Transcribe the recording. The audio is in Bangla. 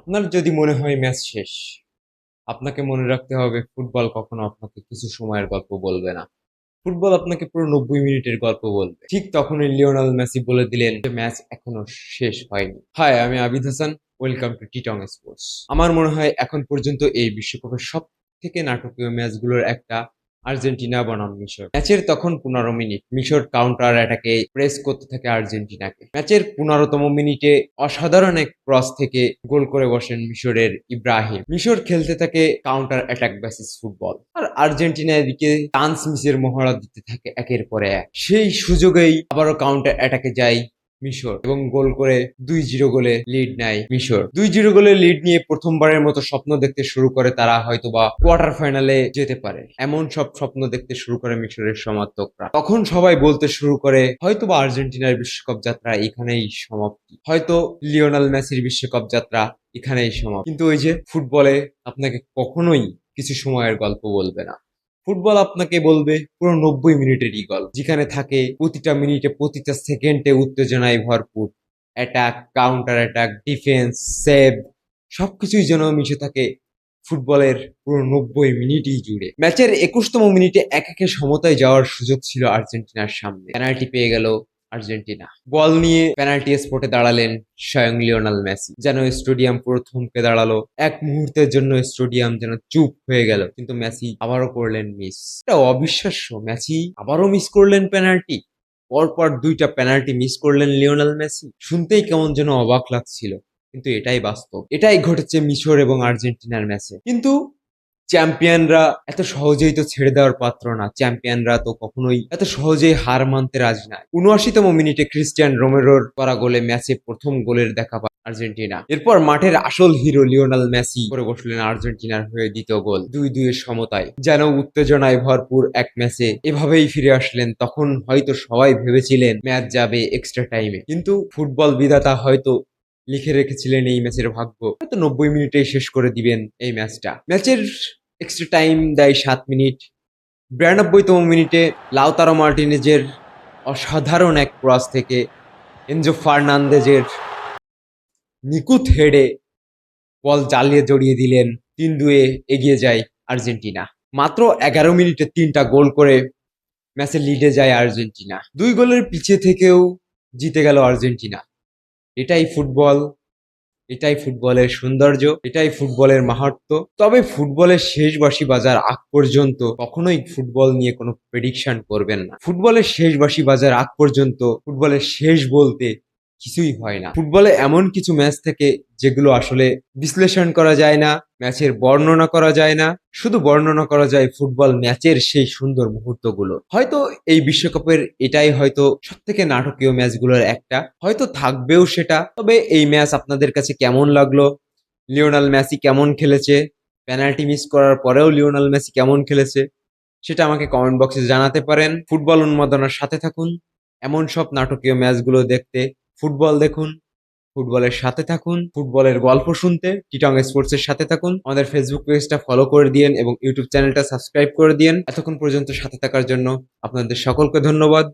আপনার যদি মনে হয় ম্যাচ শেষ, আপনাকে মনে রাখতে হবে ফুটবল কখনো আপনাকে কিছু সময়ের গল্প বলবে না। ফুটবল আপনাকে পুরো 90 মিনিটের গল্প বলবে। ঠিক তখনই লিওনেল মেসি বলে দিলেন যে ম্যাচ এখনো শেষ হয়নি। হাই, আমি আবিদ হাসান। ওয়েলকাম টু টিটং স্পোর্টস। আমার মনে হয় এখন পর্যন্ত এই বিশ্বকাপের সব থেকে নাটকীয় ম্যাচগুলোর একটা আর্জেন্টিনা বনাম মিশর। ম্যাচের তখন 15 মিনিট, মিশর কাউন্টার অ্যাটাকে প্রেস করতে থাকে আর্জেন্টিনাকে। ম্যাচের 15তম মিনিটে অসাধারণ এক ক্রস থেকে গোল করে বসেন মিশরের ইব্রাহিম। মিশর খেলতে থাকে কাউন্টার অ্যাটাক বেসিস ফুটবল, আর আর্জেন্টিনা এদিকে চান্স মিসের মহড়া দিতে থাকে একের পর এক। সেই সুযোগেই আবারও কাউন্টার অ্যাটাকে যায় মিশর এবং গোল করে 2-0 গোলে লিড নেয় মিশর। 2-0 গোলে লিড নিয়ে প্রথমবারের মতো স্বপ্ন দেখতে শুরু করে তারা হয়তোবা কোয়ার্টার ফাইনালে যেতে পারে, এমন সব স্বপ্ন দেখতে শুরু করে মিশরের সমর্থকরা। তখন সবাই বলতে শুরু করে হয়তোবা আর্জেন্টিনার বিশ্বকাপ যাত্রা এখানেই সমাপ্তি, হয়তো লিওনেল মেসির বিশ্বকাপ যাত্রা এখানেই সমাপ্তি। কিন্তু ওই যে ফুটবলে আপনাকে কখনোই কিছু সময়ের গল্প বলবে না। ফুটবল আপনাকে বলবে পুরো 90 মিনিটেরই গল্প, যেখানে থাকে প্রতিটা মিনিটে প্রতিটা সেকেন্ডে উত্তেজনায় ভরপুর। Attack, counter attack, defence, save, সবকিছুই যেন মিশে থাকে ফুটবলের পুরো 90 মিনিটই জুড়ে। ম্যাচের 21তম মিনিটে একে সমতায় যাওয়ার সুযোগ ছিল আর্জেন্টিনার সামনে। পেনাল্টি পেয়ে গেল আর্জেন্টিনা। বল নিয়ে পেনাল্টি স্পটে দাঁড়ালেন স্বয়ং লিওনেল মেসি। যেন স্টেডিয়াম পুরো থমকে দাঁড়ালো। এক মুহূর্তের জন্য স্টেডিয়াম যেন চুপ হয়ে গেল। কিন্তু মেসি আবারও করলেন মিস। এটা অবিশ্বাস্য, মেসি আবারও মিস করলেন পেনাল্টি। পরপর দুইটা পেনাল্টি মিস করলেন লিওনেল মেসি। শুনতেই কেমন যেন অবাক লাগছিল, কিন্তু এটাই বাস্তব। এটাই ঘটেছে মিশর এবং আর্জেন্টিনার ম্যাচে। কিন্তু চ্যাম্পিয়নরা এত সহজেই তো ছেড়ে দেওয়ার পাত্র না। চ্যাম্পিয়নরা তো কখনোই এত সহজেই হার মানতে রাজি নয়। 79তম মিনিটে ক্রিস্টিয়ান রোমেরোর করা গোলে ম্যাচে প্রথম গোলের দেখা পায় আর্জেন্টিনা। এরপর মাঠের আসল হিরো লিওনেল মেসি করে বসলেন আর্জেন্টিনার হয়ে দ্বিতীয় গোল। 2-2 সমতায়, যেন উত্তেজনায় ভরপুর এক ম্যাচে এভাবেই ফিরে আসলেন। তখন হয়তো সবাই ভেবেছিলেন ম্যাচ যাবে এক্সট্রা টাইমে, কিন্তু ফুটবল বিধাতা হয়তো লিখে রেখেছিলেন এই ম্যাচের ভাগ্য, হয়তো 90 মিনিটেই শেষ করে দিবেন এই ম্যাচটা। ম্যাচের এক্সট্রা টাইম দেয় 7 মিনিট। 92তম মিনিটে লাউতারো মার্টিনেজের অসাধারণ এক ক্রস থেকে এনজো ফার্নান্দেজের নিখুঁত হেডে বল জালিয়ে জড়িয়ে দিলেন। 3-2 এগিয়ে যায় আর্জেন্টিনা। মাত্র 11 মিনিটে 3টা গোল করে ম্যাচে লিডে যায় আর্জেন্টিনা। 2 গোলের পিছিয়ে থেকেও জিতে গেল আর্জেন্টিনা। এটাই ফুটবল, এটাই ফুটবলের সৌন্দর্য, এটাই ফুটবলের মাহাত্ম্য। তবে ফুটবলের শেষ বাঁশি বাজার আগ পর্যন্ত কখনোই ফুটবল নিয়ে কোনো প্রেডিকশন করবেন না। ফুটবলের শেষ বাঁশি বাজার আগ পর্যন্ত ফুটবলের শেষ বলতে কিছুই হয় না। ফুটবলে এমন কিছু ম্যাচ থাকে যেগুলো আসলে বিশ্লেষণ করা যায় না, ম্যাচের বর্ণনা করা যায় না। শুধু বর্ণনা করা যায় ফুটবল ম্যাচের সেই সুন্দর মুহূর্তগুলো। হয়তো এই বিশ্বকাপের এটাই হয়তো সব থেকে নাটকীয় ম্যাচগুলোর একটা, হয়তো থাকবেও সেটা। তবে এই ম্যাচ আপনাদের কাছে কেমন লাগলো? লিওনেল মেসি কেমন খেলেছে? পেনাল্টি মিস করার পরেও লিওনেল মেসি কেমন খেলেছে সেটা আমাকে কমেন্ট বক্সে জানাতে পারেন। ফুটবল উন্মাদনার সাথে থাকুন। এমন সব নাটকীয় ম্যাচগুলো দেখতে ফুটবল দেখুন, ফুটবলের সাথে থাকুন। ফুটবলের গল্প শুনতে টিটং স্পোর্টস এর সাথে থাকুন। আমাদের ফেসবুক পেজটা ফলো করে দিয়েন এবং ইউটিউব চ্যানেলটা সাবস্ক্রাইব করে দিয়েন। এতক্ষণ পর্যন্ত সাথে থাকার জন্য আপনাদের সকলকে ধন্যবাদ।